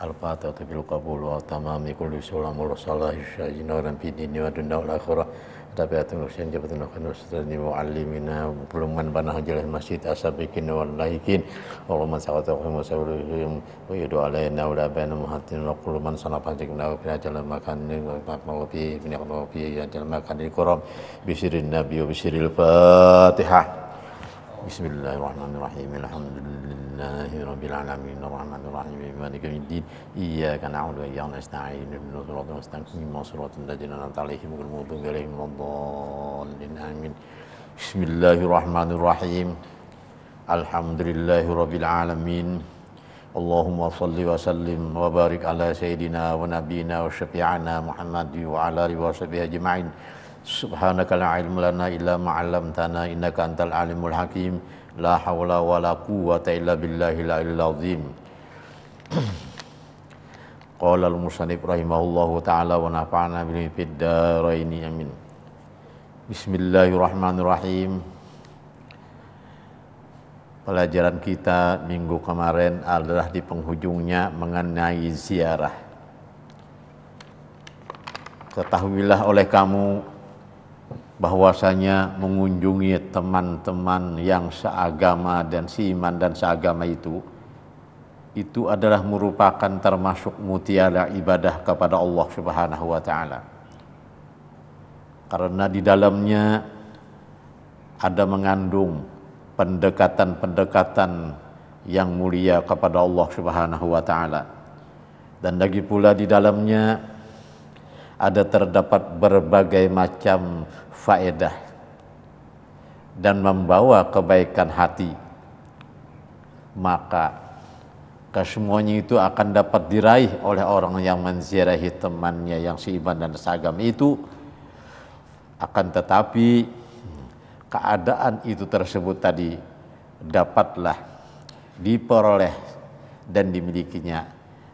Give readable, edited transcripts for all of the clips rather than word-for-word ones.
Al-Fatihah bil qabul wa tamami kulli sulam wa salahi syai'in wa fi dini wa dunya wal akhirah. Tabiatul husain jabatun khairus sirri muallimina buluman banah jalal masjid asabikin wal laikin. Allahumma salli wa sallim wa yadu alaina wa la baina muhatin wa kullu man sanafa jikna wa fi jalal makan wa fi jalal makan di koram bisirin nabi wa bisiril fatihah. Bismillahirrahmanirrahim. Alhamdulillahi rabbil alamin. Arrahmanir rahim. Maliki yaumiddin. Iyyaka na'budu wa iyyaka nasta'in. Ihdinas siratal mustaqim. Shiratal ladzina an'amta 'alaihim ghairil maghdubi 'alaihim waladdallin. Amin. Bismillahirrahmanirrahim. Alhamdulillahi rabbil alamin. Allahumma salli wa sallim wa barik ala sayyidina wa nabiyyina wa syafi'ina Muhammad wa ala alihi wa sahbihi ajma'in. Subhanaka la ilma lana illa ma 'allamtana innaka antal alimul hakim. La haula wala quwwata illa billahil aliyil azim. Qala al-musannif rahimahullahu taala wa nafa'ana bihi fid dharain amin. Bismillahirrahmanirrahim. Pelajaran kita minggu kemarin adalah di penghujungnya mengenai ziarah. Ketahuilah oleh kamu bahwasanya mengunjungi teman-teman yang seagama dan seiman dan seagama itu adalah merupakan termasuk mutiara ibadah kepada Allah Subhanahu wa taala. Karena di dalamnya ada mengandung pendekatan-pendekatan yang mulia kepada Allah Subhanahu wa taala. Dan lagi pula di dalamnya ada terdapat berbagai macam faedah dan membawa kebaikan hati, maka kesemuanya itu akan dapat diraih oleh orang yang menziarahi temannya yang seiman dan seagama itu. Akan tetapi keadaan itu tersebut tadi dapatlah diperoleh dan dimilikinya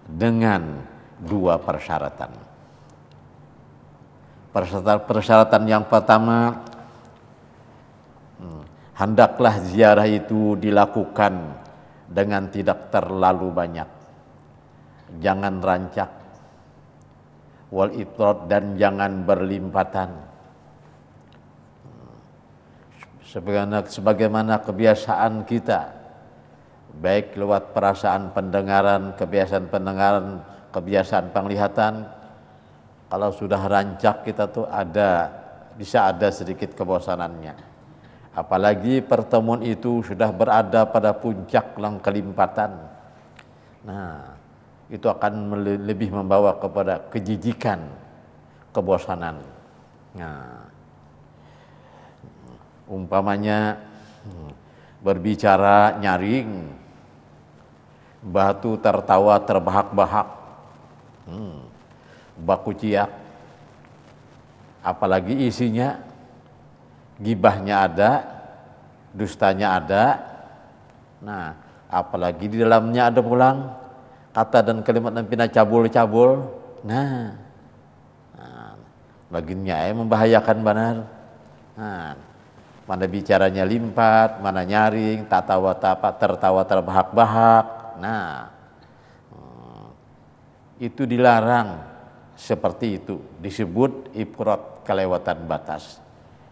dengan dua persyaratan. Persyaratan yang pertama, hendaklah ziarah itu dilakukan dengan tidak terlalu banyak. Jangan rancak, wal ifrat, dan jangan berlimpatan. Sebagaimana kebiasaan kita, baik lewat perasaan pendengaran, kebiasaan penglihatan. Kalau sudah rancak kita tuh bisa ada sedikit kebosanannya. Apalagi pertemuan itu sudah berada pada puncak kelimpatan. Nah, itu akan lebih membawa kepada kejijikan, kebosanan. Nah, umpamanya berbicara nyaring, batu tertawa terbahak-bahak. Baku ciak, apalagi isinya gibahnya ada, dustanya ada. Nah, apalagi di dalamnya ada pulang kata dan kalimat dan pina cabul-cabul. Nah, baginya membahayakan benar. Nah, mana bicaranya limpat, mana nyaring, tertawa terbahak-bahak. Nah, itu dilarang. Seperti itu disebut ifrat, kelewatan batas.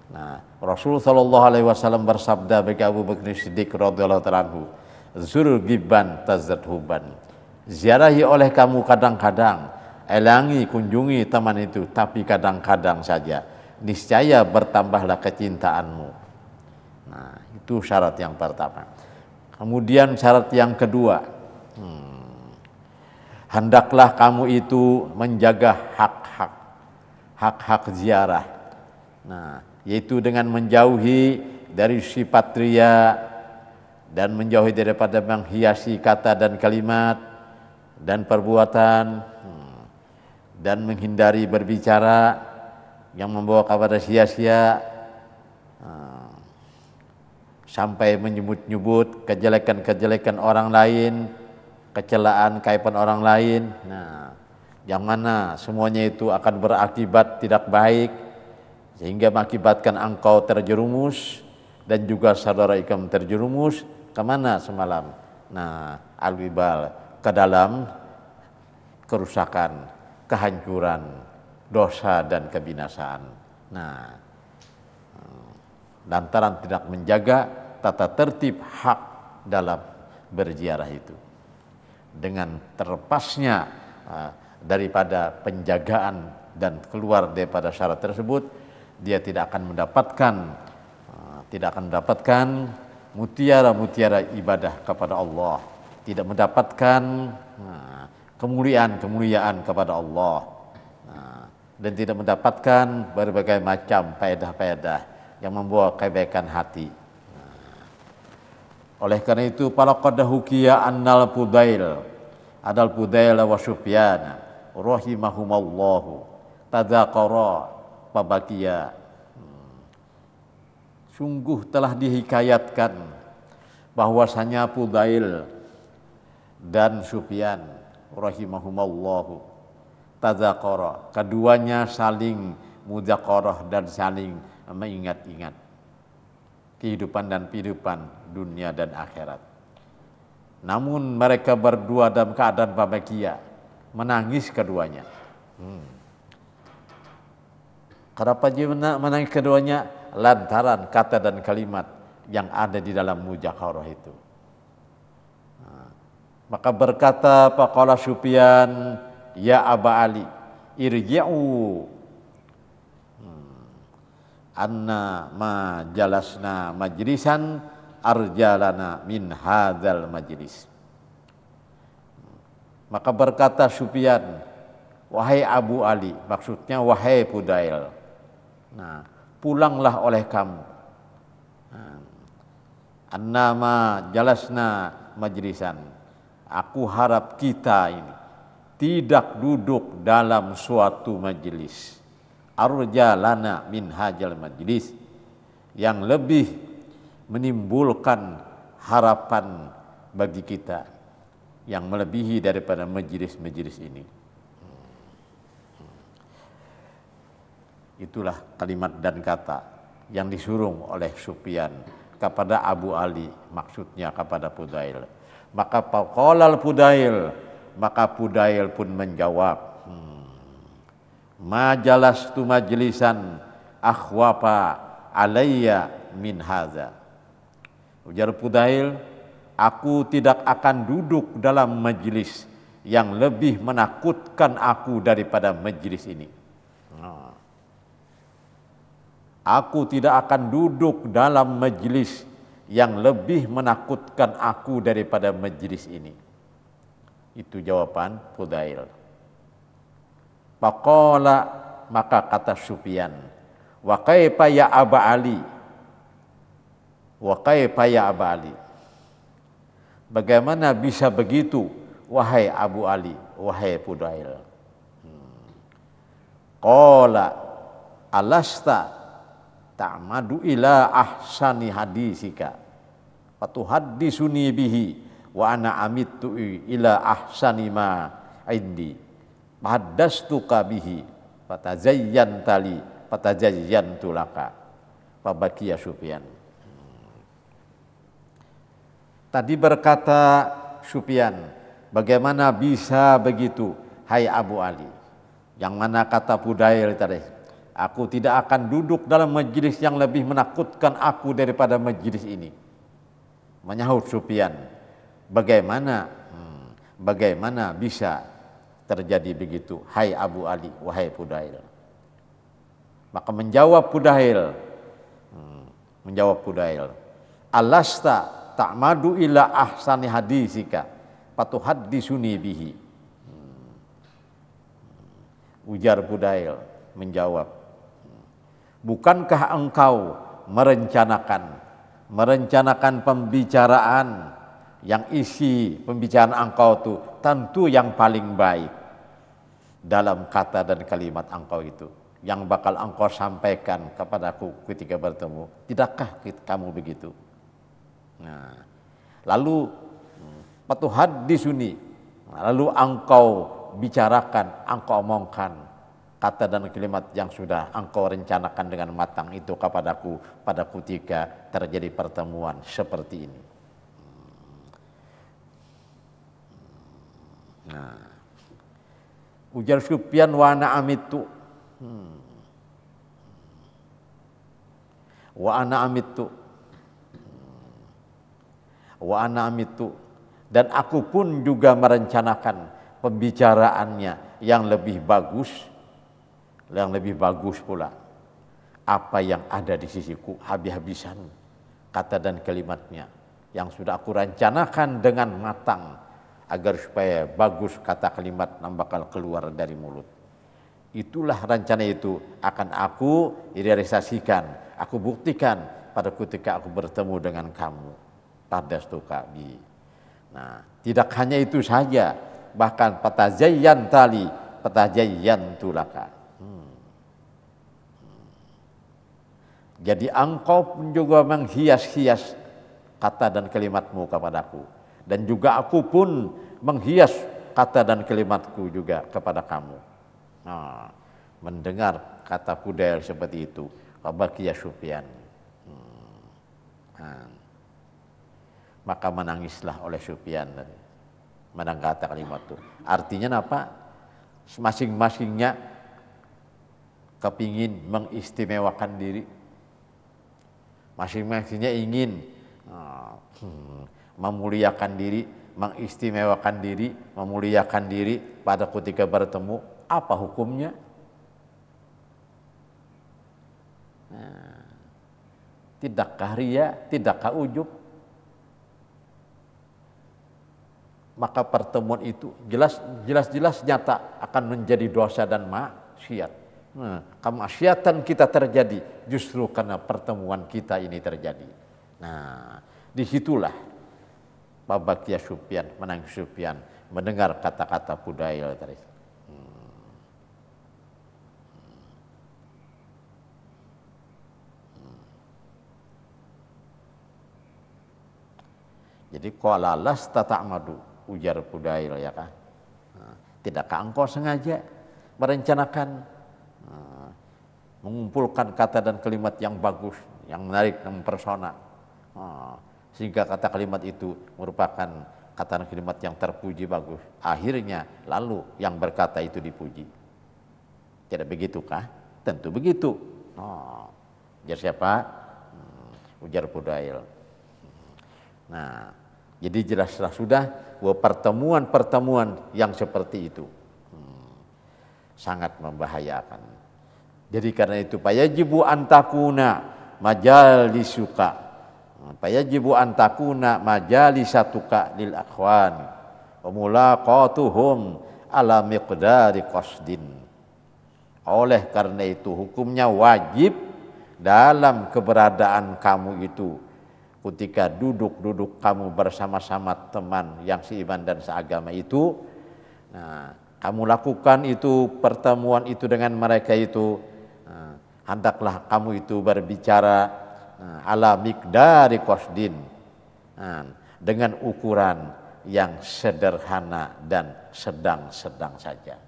Nah, Rasul sallallahu alaihi wasallam bersabda bagi Abu Bakar Siddiq radhiyallahu ta'ala anhu, "Zur giban tazad huban." Ziarahi oleh kamu kadang-kadang, elangi kunjungi teman itu, tapi kadang-kadang saja, niscaya bertambahlah kecintaanmu. Nah, itu syarat yang pertama. Kemudian syarat yang kedua, hendaklah kamu itu menjaga hak-hak ziarah. Nah, yaitu dengan menjauhi dari sifat ria dan menjauhi daripada menghiasi kata dan kalimat dan perbuatan, dan menghindari berbicara yang membawa kepada sia-sia, sampai menyebut-nyebut kejelekan-kejelekan orang lain, kecelaan, kaiban orang lain. Nah, yang mana semuanya itu akan berakibat tidak baik, sehingga mengakibatkan engkau terjerumus dan juga saudara ikam terjerumus kemana semalam? Nah, al-wibal, ke dalam kerusakan, kehancuran, dosa dan kebinasaan. Nah, lantaran tidak menjaga tata tertib hak dalam berziarah itu. Dengan terlepasnya daripada penjagaan dan keluar daripada syarat tersebut, dia tidak akan mendapatkan mutiara-mutiara ibadah kepada Allah, tidak mendapatkan kemuliaan kepada Allah, dan tidak mendapatkan berbagai macam faedah-faedah yang membawa kebaikan hati. Oleh karena itu, falaqad hukiya annal Fudail wa Sufyan rahimahumallahu tadzaqara fabakiya. Sungguh telah dihikayatkan bahwasanya Fudail dan Sufyan rahimahumallahu tadzaqara, keduanya saling mudzaqarah dan saling mengingat-ingat kehidupan dunia dan akhirat. Namun mereka berdua dalam keadaan bahagia, menangis keduanya. Kenapa dia menangis keduanya? Lantaran kata dan kalimat yang ada di dalam mudzaqarah itu. Maka berkata faqala Sufyan, ya Aba Ali, irji'u anna ma jalasna majlisan arjalana min hadzal majlis. Maka berkata Sufyan, wahai Abu Ali, maksudnya wahai Fudail, nah, pulanglah oleh kamu. Anna ma jalasna majlisan, aku harap kita ini tidak duduk dalam suatu majelis. Arjalana min hadzal majlis, yang lebih menimbulkan harapan bagi kita yang melebihi daripada majelis-majelis ini. Itulah kalimat dan kata yang disuruh oleh Sufyan kepada Abu Ali, maksudnya kepada Fudail. Maka faqala Fudail, maka Fudail pun menjawab, majalastu majlisan akhwafa alayya min hadza. Ujar Fudail, aku tidak akan duduk dalam majlis yang lebih menakutkan aku daripada majlis ini. Aku tidak akan duduk dalam majlis yang lebih menakutkan aku daripada majlis ini. Itu jawaban Fudail. Faqala, maka kata Sufyan, wa kaifa ya Aba Ali, wa kaifa ya Aba Ali, bagaimana bisa begitu wahai Abu Ali, wahai Fudail. Qala alasta ta'madu ila ahsani hadisika fatuhaddisuni bihi wa ana amittu ila ahsani ma indi haddastuka bihi fatazayyantali fatazayyantu laka fabakiya Sufyan. Tadi berkata Sufyan, bagaimana bisa begitu hai Abu Ali? Yang mana kata Fudail tadi, aku tidak akan duduk dalam majlis yang lebih menakutkan aku daripada majlis ini. Menyahut Sufyan, bagaimana bisa terjadi begitu, hai Abu Ali, wahai Fudail. Maka menjawab Fudail, alasta ta'madu ila ahsani hadisika fatuhaddisuni bihi. Ujar Fudail menjawab, bukankah engkau merencanakan pembicaraan yang isi pembicaraan engkau itu tentu yang paling baik dalam kata dan kalimat engkau itu yang bakal engkau sampaikan kepadaku ketika bertemu. Tidakkah kamu begitu? Nah, lalu patuhaddisuni, lalu engkau bicarakan, engkau omongkan kata dan kalimat yang sudah engkau rencanakan dengan matang itu kepadaku pada ketika terjadi pertemuan seperti ini. Nah, Ujar Sufyan, wa ana amitu. Wa ana amitu. Wa ana amitu. Dan aku pun juga merencanakan pembicaraannya yang lebih bagus pula. Apa yang ada di sisiku habis-habisan kata dan kalimatnya yang sudah aku rencanakan dengan matang agar supaya bagus kata kalimat yang bakal keluar dari mulut. Itulah rencana itu akan aku realisasikan, aku buktikan pada ketika aku bertemu dengan kamu. Pardastuka bi. Nah, tidak hanya itu saja, bahkan patazayyan tali, patazayyan tulaka. Jadi engkau pun juga menghias-hias kata dan kalimatmu kepadaku. Dan juga aku pun menghias kata dan kalimatku juga kepada kamu. Nah, mendengar kata Fudail seperti itu, Bakiya Sufyan. Maka menangislah oleh Sufyan mendengar kata kalimat itu. Artinya apa? Masing-masingnya kepingin mengistimewakan diri. Masing-masingnya ingin memuliakan diri, mengistimewakan diri, memuliakan diri pada ketika bertemu. Apa hukumnya? Tidakkah riya, tidakkah ujub? Maka pertemuan itu jelas nyata akan menjadi dosa dan maksiat. Kemaksiatan kita terjadi justru karena pertemuan kita ini terjadi. Nah, disitulah Bakiya Sufyan, menangis Sufyan mendengar kata-kata Fudail tadi. Jadi qala lasta ta'madu, ujar Fudail, ya kan? Tidakkah engkau sengaja merencanakan mengumpulkan kata dan kalimat yang bagus, yang menarik dan mempesona, sehingga kata kalimat itu merupakan kata dan kalimat yang terpuji bagus. Akhirnya lalu yang berkata itu dipuji. Tidak begitukah? Tentu begitu. Ujar siapa? Ujar Fudail. Nah, jadi jelaslah sudah bahwa pertemuan-pertemuan yang seperti itu sangat membahayakan. Jadi karena itu payajibu antakuna majalisuka, payajibu antakuna majalisatuka lil akhwan wa mulaqatuhum ala miqdari qasdin. Oleh karena itu hukumnya wajib dalam keberadaan kamu itu ketika duduk kamu bersama-sama teman yang seiman dan seagama itu, nah, kamu lakukan itu pertemuan itu dengan mereka itu, hendaklah kamu itu berbicara ala miqdari qasdin, dengan ukuran yang sederhana dan sedang-sedang saja.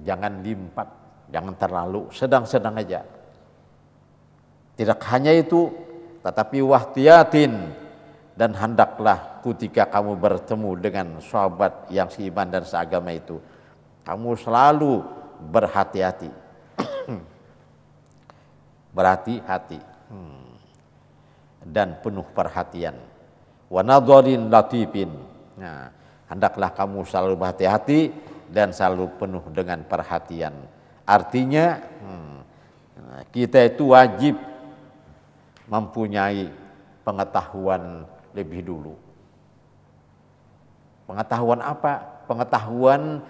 Jangan limpat, jangan terlalu, sedang-sedang aja. Tidak hanya itu, tetapi wahtiyatin, dan hendaklah ketika kamu bertemu dengan sahabat yang seiman dan seagama itu, kamu selalu berhati-hati. Berhati-hati dan penuh perhatian. Wa nadharin latifin. Nah, hendaklah kamu selalu berhati-hati dan selalu penuh dengan perhatian. Artinya kita itu wajib mempunyai pengetahuan lebih dulu. Pengetahuan apa? Pengetahuan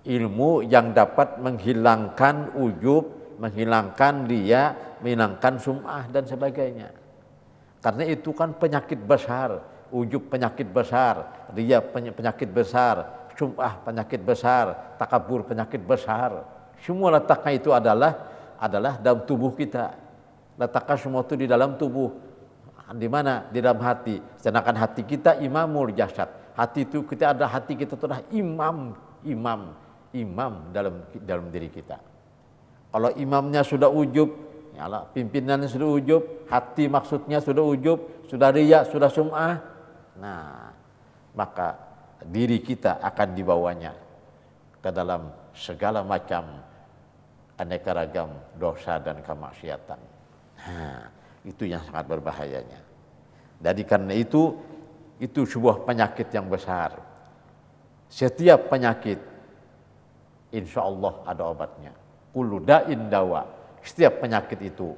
ilmu yang dapat menghilangkan ujub, menghilangkan riya, menghilangkan sum'ah dan sebagainya. Karena itu kan penyakit besar, ujub penyakit besar, riya penyakit besar, sum'ah penyakit besar, takabur penyakit besar. Semua letaknya itu adalah dalam tubuh kita. Letakkan semua itu di dalam tubuh. Di mana? Di dalam hati. Sedangkan hati kita imamul jasad. Hati itu kita ada, hati kita itu adalah imam dalam diri kita. Kalau imamnya sudah ujub, ya, pimpinannya sudah ujub, hati maksudnya sudah ujub, sudah riya, sudah sum'ah. Nah, maka diri kita akan dibawanya ke dalam segala macam aneka ragam dosa dan kemaksiatan. Nah, itu yang sangat berbahayanya. Jadi karena itu sebuah penyakit yang besar. Setiap penyakit insya Allah ada obatnya. Kullu da'in dawa. Setiap penyakit itu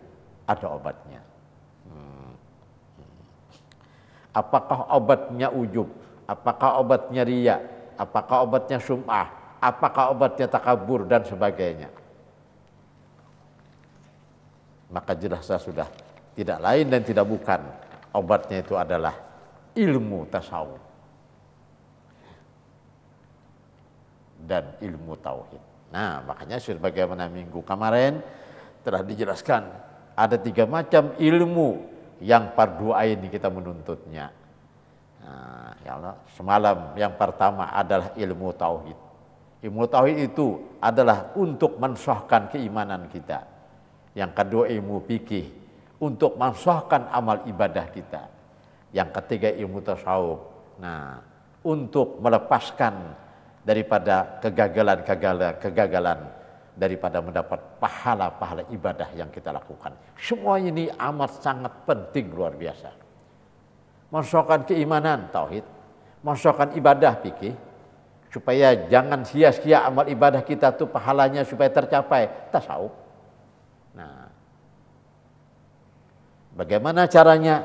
ada obatnya. Apakah obatnya ujub? Apakah obatnya riya? Apakah obatnya sum'ah? Apakah obatnya takabur dan sebagainya? Maka jelas sudah tidak lain dan tidak bukan. Obatnya itu adalah ilmu tasawuf dan ilmu tauhid. Nah, makanya sebagaimana minggu kemarin telah dijelaskan ada 3 macam ilmu yang fardu ain kita menuntutnya. Nah, ya Allah, semalam yang pertama adalah ilmu tauhid. Ilmu tauhid itu adalah untuk mensahkan keimanan kita. Yang kedua ilmu fikih untuk mensahkan amal ibadah kita. Yang ketiga ilmu tasawuf. Nah, untuk melepaskan daripada kegagalan daripada mendapat pahala-pahala ibadah yang kita lakukan. Semua ini amat sangat penting, luar biasa. Mensahkan keimanan tauhid, mensahkan ibadah fikih, supaya jangan sia-sia amal ibadah kita tuh pahalanya supaya tercapai tasawuf. Nah, bagaimana caranya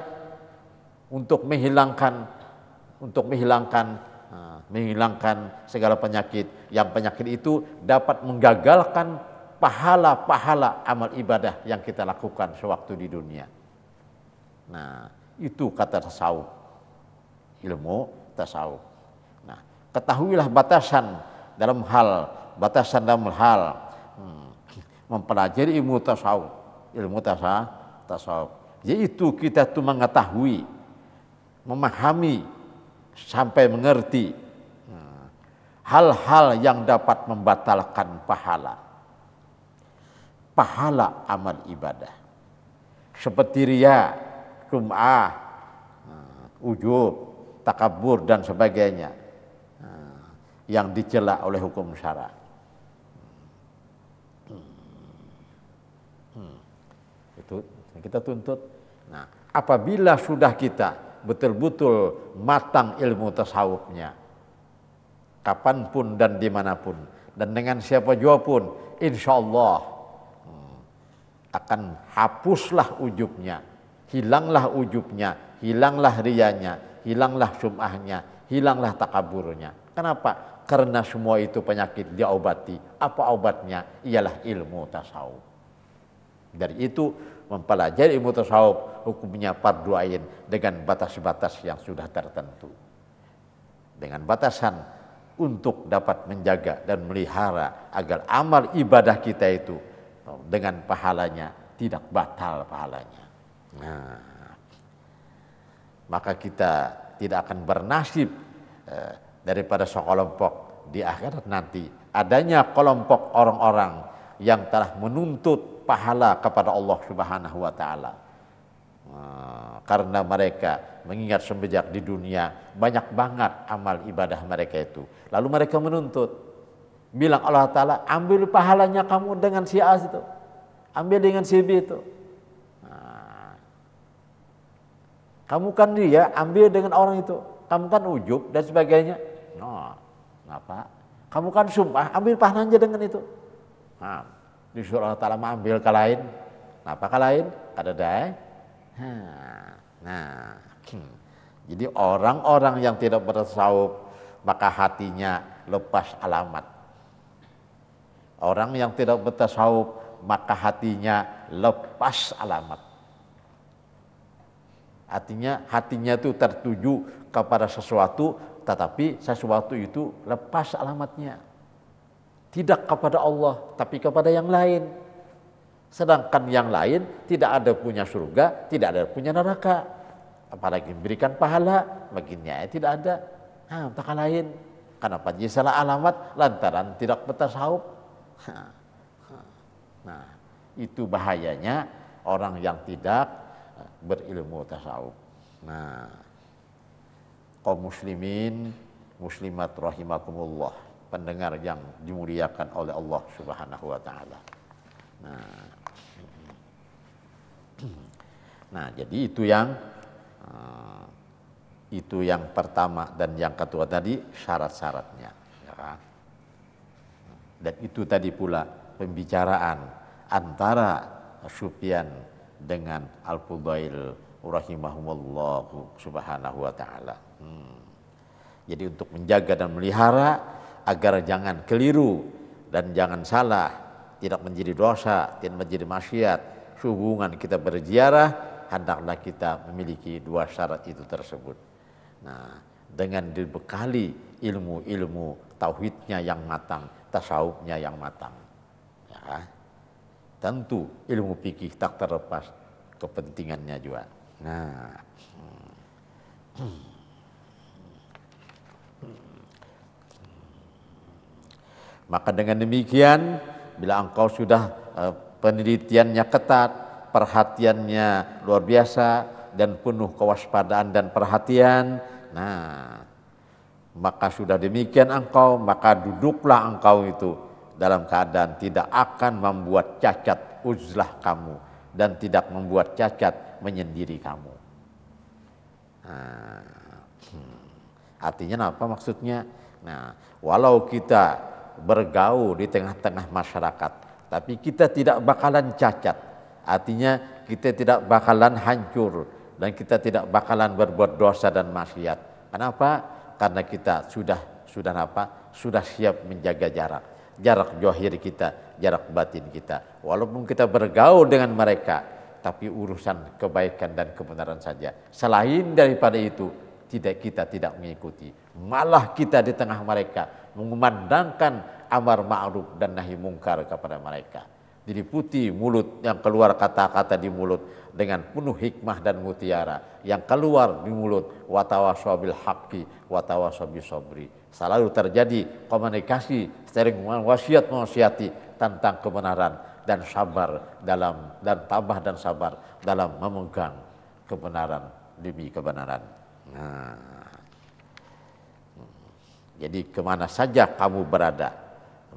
untuk menghilangkan segala penyakit, yang penyakit itu dapat menggagalkan pahala-pahala amal ibadah yang kita lakukan sewaktu di dunia. Nah, itu kata tasawuf, ilmu tasawuf. Nah, ketahuilah batasan dalam hal mempelajari ilmu tasawuf, yaitu kita tuh mengetahui, memahami sampai mengerti hal-hal yang dapat membatalkan pahala amal ibadah seperti riya, sum'ah, ujub, takabur dan sebagainya yang dicela oleh hukum syara. Itu kita tuntut. Nah, apabila sudah kita betul-betul matang ilmu tasawufnya, kapanpun dan dimanapun dan dengan siapa jua pun, insya Allah akan hapuslah ujubnya, hilanglah ujubnya, hilanglah riyanya, hilanglah sum'ahnya, hilanglah takaburnya. Kenapa? Karena semua itu penyakit diobati. Apa obatnya? Ialah ilmu tasawuf. Dari itu mempelajari ilmu tasawuf hukumnya fardu ain dengan batas-batas yang sudah tertentu. Dengan batasan untuk dapat menjaga dan melihara agar amal ibadah kita itu dengan pahalanya tidak batal pahalanya. Nah, maka kita tidak akan bernasib daripada sekelompok di akhirat nanti adanya kelompok orang-orang yang telah menuntut pahala kepada Allah Subhanahu wa taala. Karena mereka mengingat semenjak di dunia banyak banget amal ibadah mereka itu. Lalu mereka menuntut, bilang Allah Ta'ala, ambil pahalanya kamu dengan si A itu, ambil dengan si B itu. Kamu kan dia, ambil dengan orang itu, kamu kan ujub dan sebagainya. No, kenapa? Kamu kan sumpah, ambil pahalanya dengan itu. Nah, disuruh Allah Ta'ala ambil ke lain. Kenapa ke lain? Ada dai. Nah, jadi orang-orang yang tidak bertasawuf maka hatinya lepas alamat. Orang yang tidak bertasawuf maka hatinya lepas alamat. Artinya hatinya itu tertuju kepada sesuatu, tetapi sesuatu itu lepas alamatnya. Tidak kepada Allah, tapi kepada yang lain. Sedangkan yang lain tidak ada punya surga, tidak ada punya neraka. Apalagi memberikan pahala, baginya tidak ada. Nah, tak lain. Kenapa dia salah alamat? Lantaran tidak bertasawuf. Nah, itu bahayanya orang yang tidak berilmu tasawuf. Nah, kaum muslimin, muslimat rahimakumullah. pendengar yang dimuliakan oleh Allah Subhanahu wa taala. Nah, jadi itu yang pertama, dan yang kedua tadi syarat-syaratnya, ya kan? Dan itu tadi pula pembicaraan antara Sufyan dengan Al-Fudail rahimahumullah subhanahu wa ta'ala. Jadi untuk menjaga dan melihara agar jangan keliru dan jangan salah, tidak menjadi dosa, tidak menjadi maksiat, hubungan kita berziarah, hendaklah kita memiliki dua syarat itu tersebut. Nah, dengan dibekali ilmu-ilmu tauhidnya yang matang, tasawufnya yang matang, ya, tentu ilmu fikih tak terlepas kepentingannya juga. Nah, maka dengan demikian, bila engkau sudah penelitiannya ketat, perhatiannya luar biasa, dan penuh kewaspadaan dan perhatian, nah, maka sudah demikian engkau, maka duduklah engkau itu dalam keadaan tidak akan membuat cacat uzlah kamu, dan tidak membuat cacat menyendiri kamu. Nah, artinya apa maksudnya? Nah, walau kita bergaul di tengah-tengah masyarakat, tapi kita tidak bakalan cacat. Artinya kita tidak bakalan hancur, dan kita tidak bakalan berbuat dosa dan maksiat. Kenapa? Karena kita sudah siap menjaga jarak zahir kita, jarak batin kita. Walaupun kita bergaul dengan mereka, tapi urusan kebaikan dan kebenaran saja. Selain daripada itu, kita tidak mengikuti. Malah kita di tengah mereka mengumandangkan amar ma'ruf dan nahi mungkar kepada mereka. Diliputi mulut, yang keluar kata-kata di mulut dengan penuh hikmah dan mutiara, yang keluar di mulut watawasaw bil haqqi watawasaw bis sabri. Selalu terjadi komunikasi sering wasiat-wasiati tentang kebenaran dan sabar tabah dan sabar dalam memegang kebenaran demi kebenaran. Nah, jadi kemana saja kamu berada,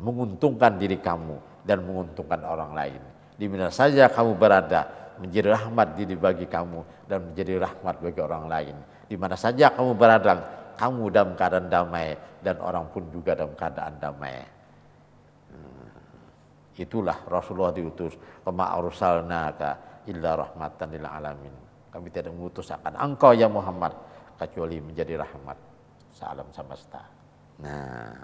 menguntungkan diri kamu dan menguntungkan orang lain. Di mana saja kamu berada, menjadi rahmat bagi kamu dan menjadi rahmat bagi orang lain. Di mana saja kamu berada, kamu dalam keadaan damai dan orang pun juga dalam keadaan damai. Itulah Rasulullah diutus, "Wa arsalnaka illa rahmatan lil alamin." Kami tidak mengutus akan engkau ya Muhammad kecuali menjadi rahmat sealam semesta. Nah,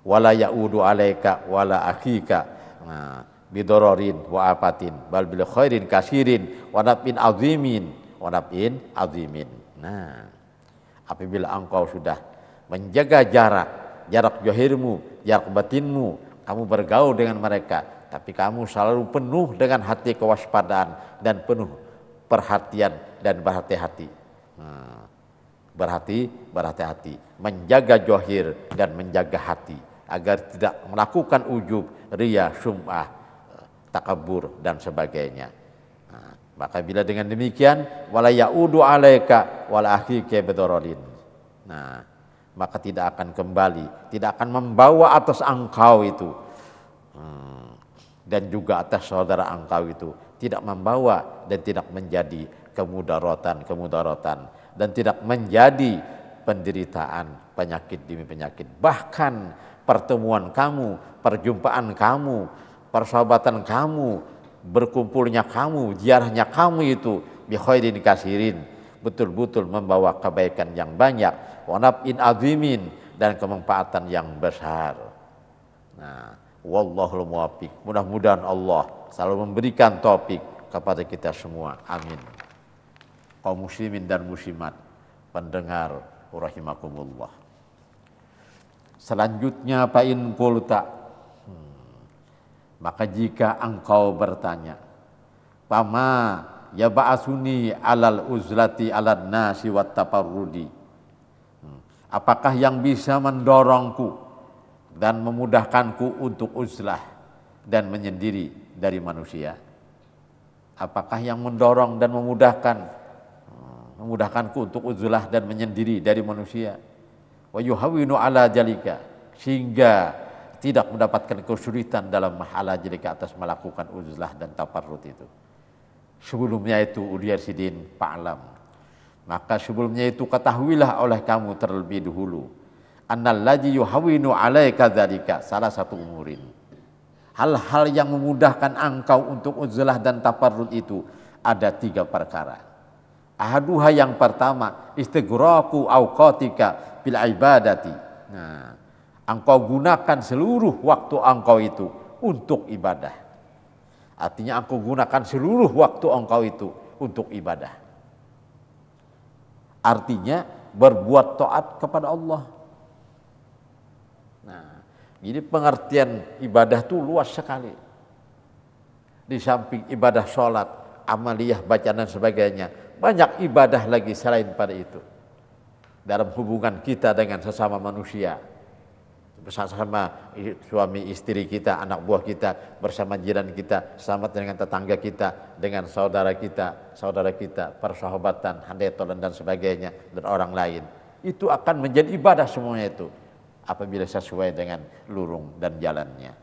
wala yaudu alaika wala akhika bidororin wa apatin bal bil khairin kasirin wa nafin azimin. Nah, apabila engkau sudah menjaga jarak zahirmu, jarak batinmu, kamu bergaul dengan mereka, tapi kamu selalu penuh dengan hati kewaspadaan dan penuh perhatian dan berhati-hati. Berhati-hati, menjaga zahir dan menjaga hati agar tidak melakukan ujub, riya, sum'ah, takabur dan sebagainya. Maka bila dengan demikian, wala yaudu alaika wala akhika bidororin. Nah, maka tidak akan kembali, tidak akan membawa atas engkau itu dan juga atas saudara engkau itu, tidak membawa dan tidak menjadi kemudaratan dan tidak menjadi penderitaan, penyakit demi penyakit. Bahkan pertemuan kamu, perjumpaan kamu, persahabatan kamu, berkumpulnya kamu, ziarahnya kamu itu bi khairin kasirin, betul-betul membawa kebaikan yang banyak, wa naf'in azimin, dan kemanfaatan yang besar. Nah, wallahul muwaffiq. Mudah-mudahan Allah selalu memberikan taufik kepada kita semua. Amin. Kaum muslimin dan muslimat, pendengar rahimakumullah. Selanjutnya fa in qulta, maka jika engkau bertanya, pama ya ba'asuni alal uzlati alad nasi wat tafarrudi, apakah yang bisa mendorongku dan memudahkanku untuk uzlah dan menyendiri dari manusia? Apakah yang mendorong dan memudahkan memudahkanku untuk uzlah dan menyendiri dari manusia. Wa yuhawwinu ala jalika, sehingga tidak mendapatkan kesulitan dalam ala jalika atas melakukan uzlah dan taparrud itu. Sebelumnya itu Udiyar Sidin fa'lam, maka sebelumnya itu ketahuilah oleh kamu terlebih dahulu, annal ladzi yuhawwinu alaika dzalika salah satu umurin, hal-hal yang memudahkan engkau untuk uzlah dan taparrud itu ada 3 perkara. Ahaduha, yang pertama, istighraqu awqatika bil ibadati. Nah, engkau gunakan seluruh waktu engkau itu untuk ibadah. Artinya engkau gunakan seluruh waktu engkau itu untuk ibadah. Artinya berbuat taat kepada Allah. Nah, jadi pengertian ibadah itu luas sekali. Di samping ibadah sholat, amaliyah, bacaan dan sebagainya, banyak ibadah lagi selain pada itu. Dalam hubungan kita dengan sesama manusia, bersama suami istri kita, anak buah kita, bersama jiran kita, sama dengan tetangga kita, dengan saudara kita, persahabatan, handai tolan dan sebagainya, dan orang lain. Itu akan menjadi ibadah semuanya itu, apabila sesuai dengan lurung dan jalannya.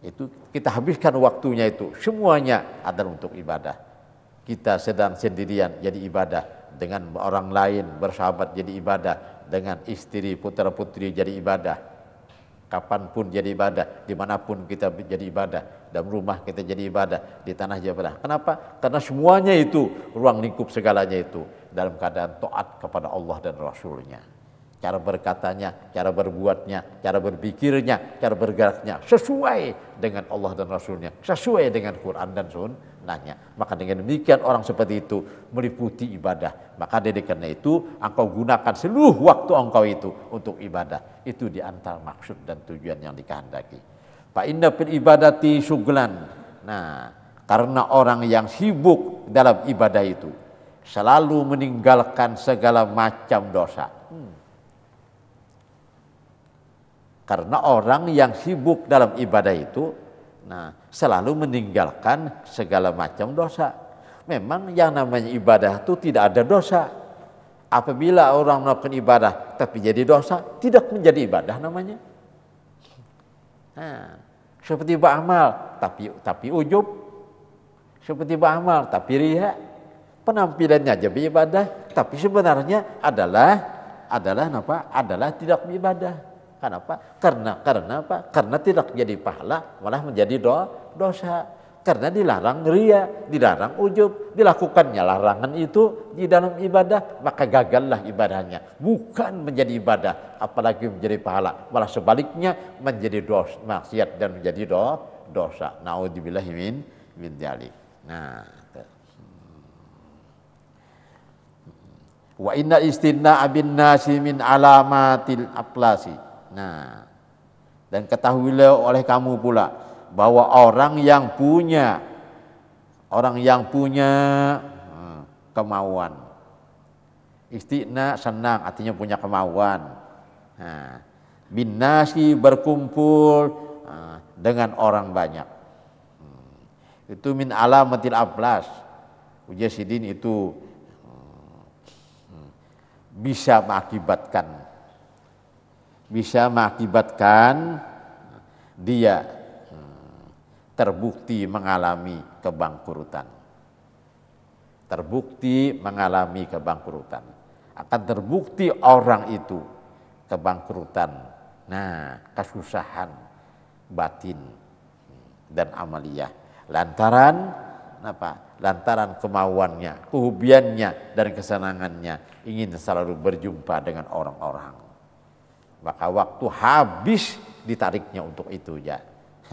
Itu kita habiskan waktunya itu, semuanya adalah untuk ibadah. Kita sedang sendirian jadi ibadah, dengan orang lain bersahabat jadi ibadah, dengan istri putra putri jadi ibadah, kapanpun jadi ibadah, dimanapun kita jadi ibadah, dalam rumah kita jadi ibadah, di tanah jadi ibadah. Kenapa? Karena semuanya itu, ruang lingkup segalanya itu dalam keadaan taat kepada Allah dan Rasulnya. Cara berkatanya, cara berbuatnya, cara berpikirnya, cara bergeraknya sesuai dengan Allah dan Rasulnya, sesuai dengan Quran dan Sunnahnya. Maka dengan demikian orang seperti itu meliputi ibadah. Maka dari karena itu engkau gunakan seluruh waktu engkau itu untuk ibadah. Itu di antara maksud dan tujuan yang dikehendaki. Fa inna fil ibadati syughlan. Nah, karena orang yang sibuk dalam ibadah itu selalu meninggalkan segala macam dosa. Karena orang yang sibuk dalam ibadah itu, nah, selalu meninggalkan segala macam dosa. Memang yang namanya ibadah itu tidak ada dosa. Apabila orang melakukan ibadah tapi jadi dosa, tidak menjadi ibadah namanya. Nah, seperti beramal tapi ujub, seperti beramal tapi riya. Penampilannya aja beribadah, tapi sebenarnya adalah tidak beribadah. Kenapa? Karena apa? Karena tidak jadi pahala, malah menjadi dosa. Karena dilarang riya, dilarang ujub, dilakukannya larangan itu di dalam ibadah, maka gagallah ibadahnya. Bukan menjadi ibadah, apalagi menjadi pahala, malah sebaliknya menjadi dosa, maksiat dan menjadi dosa. Naudzubillahi min dzalik. Nah, wa inna istinna bin nasi min alamatil aflasi. Nah, dan ketahuilah oleh kamu pula bahwa orang yang punya kemauan, istiqna senang, artinya punya kemauan. Nah, bin nasi berkumpul dengan orang banyak. Itu min alamatil aflas. Ujian sidin itu bisa mengakibatkan dia terbukti mengalami kebangkrutan. Akan terbukti orang itu kebangkrutan. Nah, kesusahan batin dan amaliyah. Lantaran apa? Lantaran kemauannya, kehobiannya dan kesenangannya ingin selalu berjumpa dengan orang-orang. Maka waktu habis ditariknya untuk itu ya.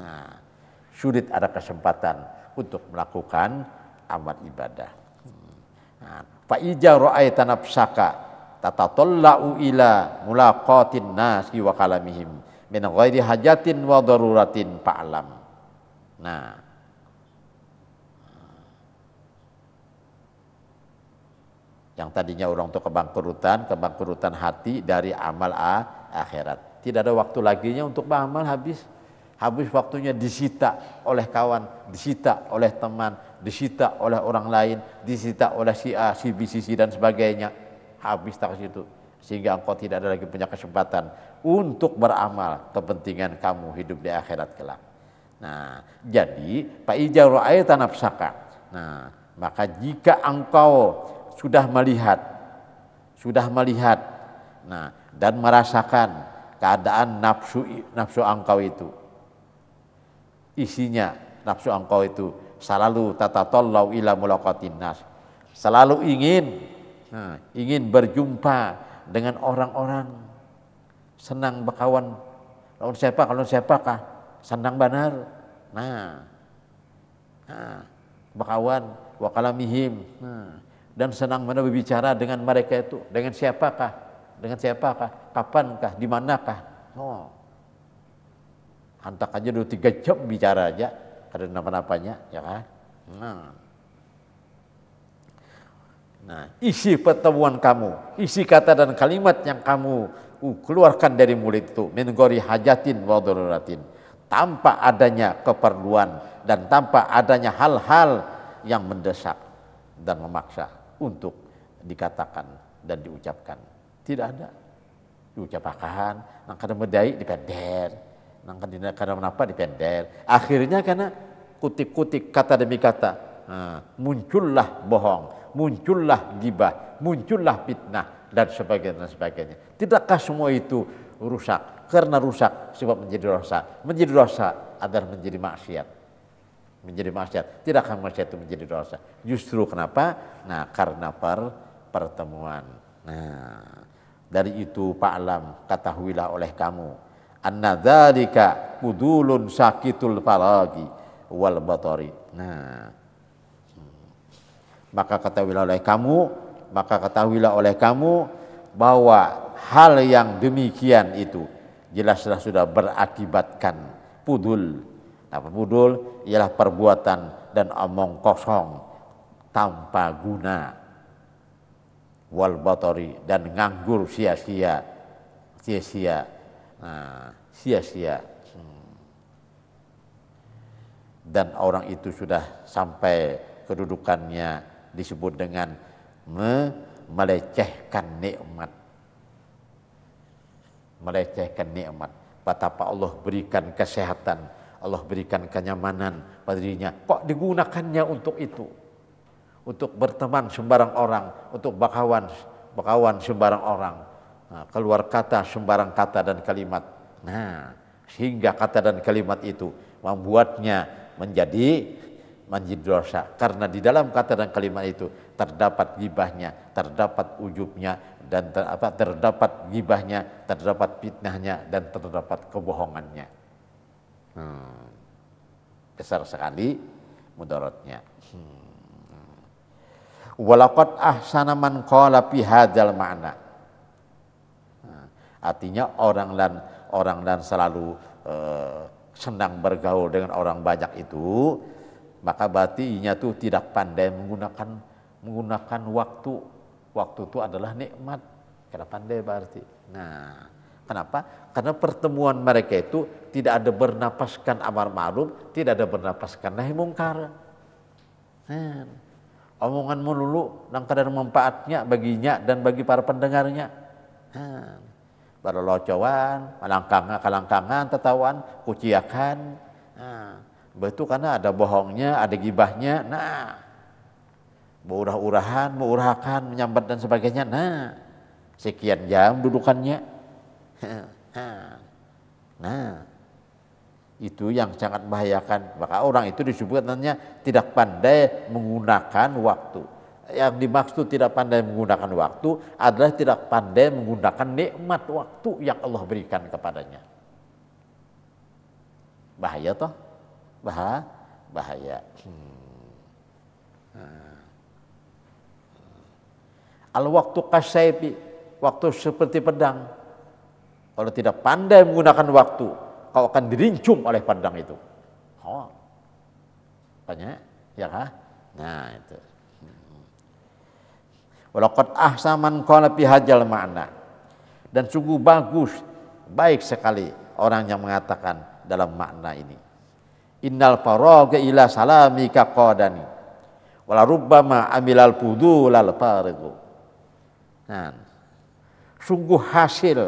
Nah, sulit ada kesempatan untuk melakukan amal ibadah. Fa ija ra'aita nafsaka tatatalla'u ila mulaqatin nasi wa kalamihim min ghairi hajatin wa daruratin fa'lam. Nah, yang tadinya orang untuk kebangkrutan hati dari amal akhirat. Tidak ada waktu laginya untuk beramal, habis waktunya disita oleh kawan, disita oleh teman, disita oleh orang lain, disita oleh si A, si B, si C dan sebagainya. Habis tak situ. Sehingga engkau tidak ada lagi punya kesempatan untuk beramal kepentingan kamu hidup di akhirat kelak. Nah, jadi fa iza ra'aita nafsaka. Nah, maka jika engkau sudah melihat, nah, dan merasakan keadaan nafsu engkau itu, isinya nafsu engkau itu selalu tatatallau ila mulaqatin nas, selalu ingin berjumpa dengan orang-orang, senang berkawan. Kalau siapakah senang benar. Nah, berkawan wa kalamihim. Dan senang mana berbicara dengan mereka itu. Dengan siapakah? Kapankah? Di manakah? Oh. Hantak aja 2-3 jam bicara aja, ada napa-napanya, ya kan? Nah, isi pertemuan kamu, isi kata dan kalimat yang kamu keluarkan dari mulut itu, min ghairi hajatin wa daruratin, tanpa adanya keperluan dan tanpa adanya hal-hal yang mendesak dan memaksa untuk dikatakan dan diucapkan. Tidak ada. Diucapkan, nang kada medai dipender, nang kada menapa dipender. Akhirnya karena kutik-kutik kata demi kata, muncullah bohong, muncullah gibah, muncullah fitnah dan sebagainya. Tidakkah semua itu rusak? Karena rusak sebab menjadi dosa adalah menjadi maksiat. Tidakkah maksiat itu menjadi dosa? Justru kenapa? Nah, karena pertemuan. Nah, dari itu fa'lam, ketahuilah oleh kamu, anna dzalika fudulun sakitul faragi wal batari. Nah, maka ketahuilah oleh kamu bahwa hal yang demikian itu jelaslah sudah berakibatkan pudul. Apa pudul? Ialah perbuatan dan omong kosong tanpa guna, wal batori, dan nganggur sia-sia. Dan orang itu sudah sampai kedudukannya disebut dengan melecehkan nikmat. Betapa Allah berikan kesehatan, Allah berikan kenyamanan pada dirinya, kok digunakannya untuk itu, untuk berteman sembarang orang, untuk berkawan sembarang orang, keluar kata sembarang kata dan kalimat. Nah, sehingga kata dan kalimat itu membuatnya menjadi dosa, karena di dalam kata dan kalimat itu terdapat gibahnya, terdapat ujubnya, dan terdapat gibahnya, terdapat fitnahnya, dan terdapat kebohongannya. Besar sekali mudaratnya. Walaqad ahsana man qala fi hadzal ma'na. Artinya orang dan selalu senang bergaul dengan orang banyak itu, maka berarti inya tuh tidak pandai menggunakan waktu. Waktu itu adalah nikmat. Tidak pandai berarti. Nah, kenapa? Karena pertemuan mereka itu tidak ada bernapaskan amar ma'ruf, tidak ada bernapaskan nahi mungkar. Omongan melulu yang kadar manfaatnya baginya dan bagi para pendengarnya. Berlocowan, kalangkangan, tetawaan, kuciakan. Betul, karena ada bohongnya, ada gibahnya. Nah, berurah-urahan, mengurahkan, menyambat dan sebagainya. Nah, sekian jam dudukannya. Nah, itu yang sangat membahayakan. Maka orang itu disebutnya tidak pandai menggunakan waktu. Yang dimaksud tidak pandai menggunakan waktu adalah tidak pandai menggunakan nikmat waktu yang Allah berikan kepadanya. Bahaya toh? Bahaya. Al-waktu kasaifi, waktu seperti pedang. Kalau tidak pandai menggunakan waktu, kau akan dirincung oleh pedang itu. Banyak, ya kah? Nah, itu. Walaqad ahsana man qala fi hadzal ma'na. Dan sungguh baik sekali orang yang mengatakan dalam makna ini. Innal faraga ila salamika qadani. Wala rubbama amilal fudulal faridu. Nah, sungguh hasil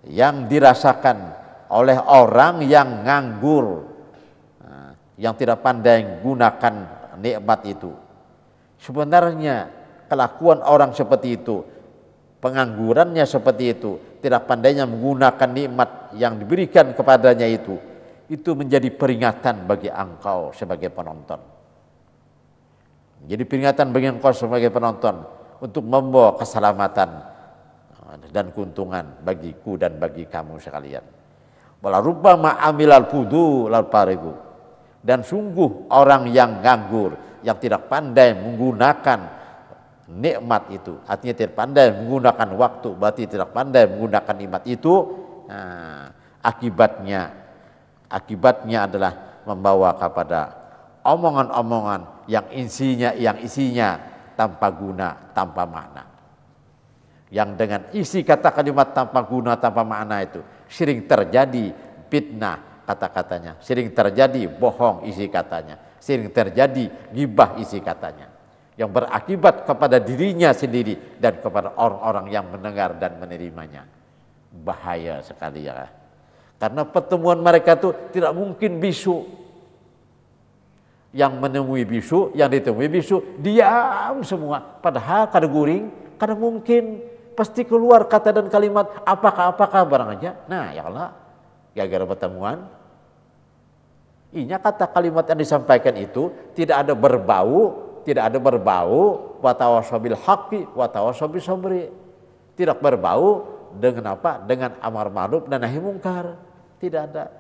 yang dirasakan oleh orang yang nganggur, yang tidak pandai gunakan nikmat itu. Sebenarnya kelakuan orang seperti itu, penganggurannya seperti itu, tidak pandainya menggunakan nikmat yang diberikan kepadanya itu menjadi peringatan bagi engkau sebagai penonton. Jadi peringatan bagi engkau sebagai penonton untuk membawa keselamatan dan keuntungan bagiku dan bagi kamu sekalian. Wala rubbama amilal fudulal faridu. Dan sungguh orang yang nganggur, yang tidak pandai menggunakan nikmat itu, artinya tidak pandai menggunakan waktu, berarti tidak pandai menggunakan nikmat itu, akibatnya adalah membawa kepada omongan-omongan yang isinya tanpa guna, tanpa makna. Yang dengan isi kata kalimat tanpa guna, tanpa makna itu sering terjadi fitnah kata-katanya, sering terjadi bohong isi katanya, sering terjadi ghibah isi katanya, yang berakibat kepada dirinya sendiri dan kepada orang-orang yang mendengar dan menerimanya. Bahaya sekali ya. Karena pertemuan mereka itu tidak mungkin bisu. Yang menemui bisu, yang ditemui bisu, diam semua. Padahal kada guring, kada mungkin. Pasti keluar kata dan kalimat apakah barang aja. Nah ya Allah, gara-gara pertemuan. Inya kata kalimat yang disampaikan itu tidak ada berbau wa tawassaw bil haqqi wa tawassaw bis sabri. Tidak berbau dengan apa? Dengan amar ma'ruf dan nahi mungkar. Tidak ada.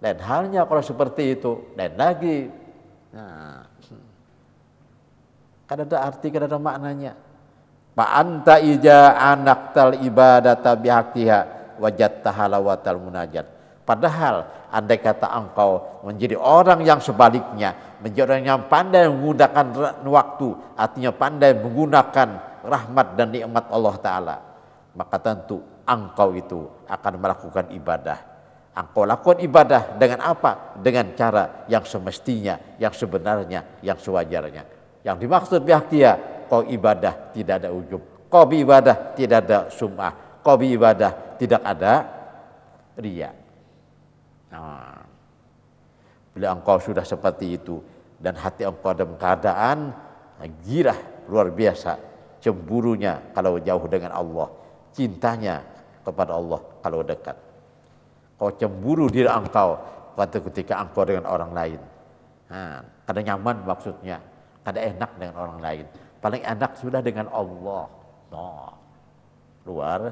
Lain halnya kalau seperti itu, lain lagi. Nah, kada ada arti, kada ada maknanya. Fa anta ija anaqtal ibadata bihaqqiha wajadta halawatal munajat. Padahal andai kata engkau menjadi orang yang sebaliknya, menjadi orang yang pandai menggunakan waktu, artinya pandai menggunakan rahmat dan nikmat Allah Ta'ala, maka tentu engkau itu akan melakukan ibadah. Engkau lakukan ibadah dengan apa? Dengan cara yang semestinya, yang sebenarnya, yang sewajarnya. Yang dimaksud bihaqqiha, kau ibadah tidak ada ujub, kau ibadah tidak ada sum'ah, kau ibadah tidak ada riya. Nah, bila engkau sudah seperti itu dan hati engkau dalam keadaan girah luar biasa, cemburunya kalau jauh dengan Allah, cintanya kepada Allah kalau dekat. Kau cemburu diri engkau pada ketika engkau dengan orang lain. Nah, kada nyaman maksudnya, kada enak dengan orang lain. Paling enak sudah dengan Allah. No, luar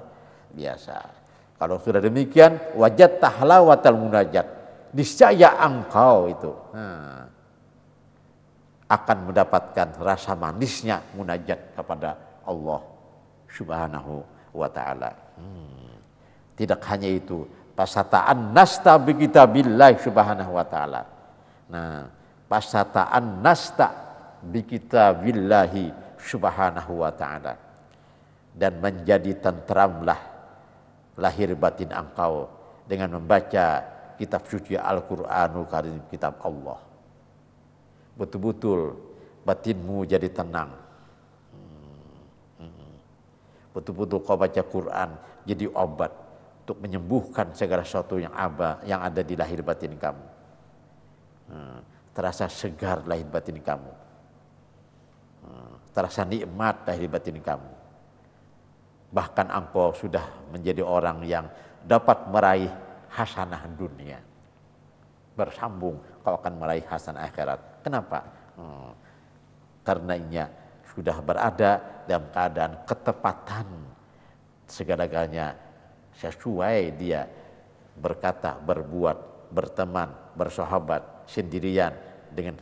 biasa. Kalau sudah demikian, wajad tahlawatal munajat. Niscaya engkau itu akan mendapatkan rasa manisnya munajat kepada Allah Subhanahu wa Ta'ala. Tidak hanya itu, pasata'an nasta bi kitabillahi Subhanahu wa Ta'ala. Nah, pasata'an nasta bi kitabillahi Subhanahu wa Ta'ala, dan menjadi tentramlah lahir batin engkau dengan membaca kitab suci Al-Qur'anul Karim, kitab Allah. Betul-betul batinmu jadi tenang. Betul-betul kau baca Quran jadi obat untuk menyembuhkan segala sesuatu yang ada di lahir batin kamu. Terasa segar lahir batin kamu. Terasa nikmat lahir batin kamu. Bahkan engkau sudah menjadi orang yang dapat meraih hasanah dunia. Bersambung kau akan meraih hasanah akhirat. Kenapa? Karenanya sudah berada dalam keadaan ketepatan segala-galanya, sesuai dia berkata, berbuat, berteman, bersahabat, sendirian, dengan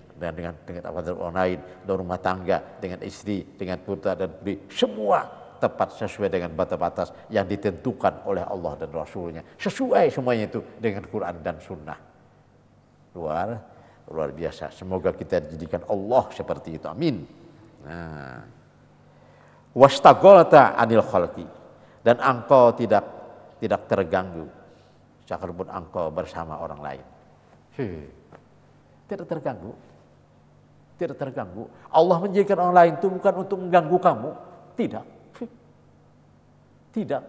orang lain, dengan rumah tangga, dengan istri, dengan putra dan putri, semua tepat sesuai dengan batas-batas yang ditentukan oleh Allah dan Rasulnya. Sesuai semuanya itu dengan Quran dan Sunnah. Luar biasa. Semoga kita dijadikan Allah seperti itu. Amin. Nah, wastagolta anil khalqi, dan engkau tidak terganggu sekalipun engkau bersama orang lain. Tidak terganggu, tidak terganggu. Allah menjadikan orang lain itu bukan untuk mengganggu kamu, tidak. Tidak.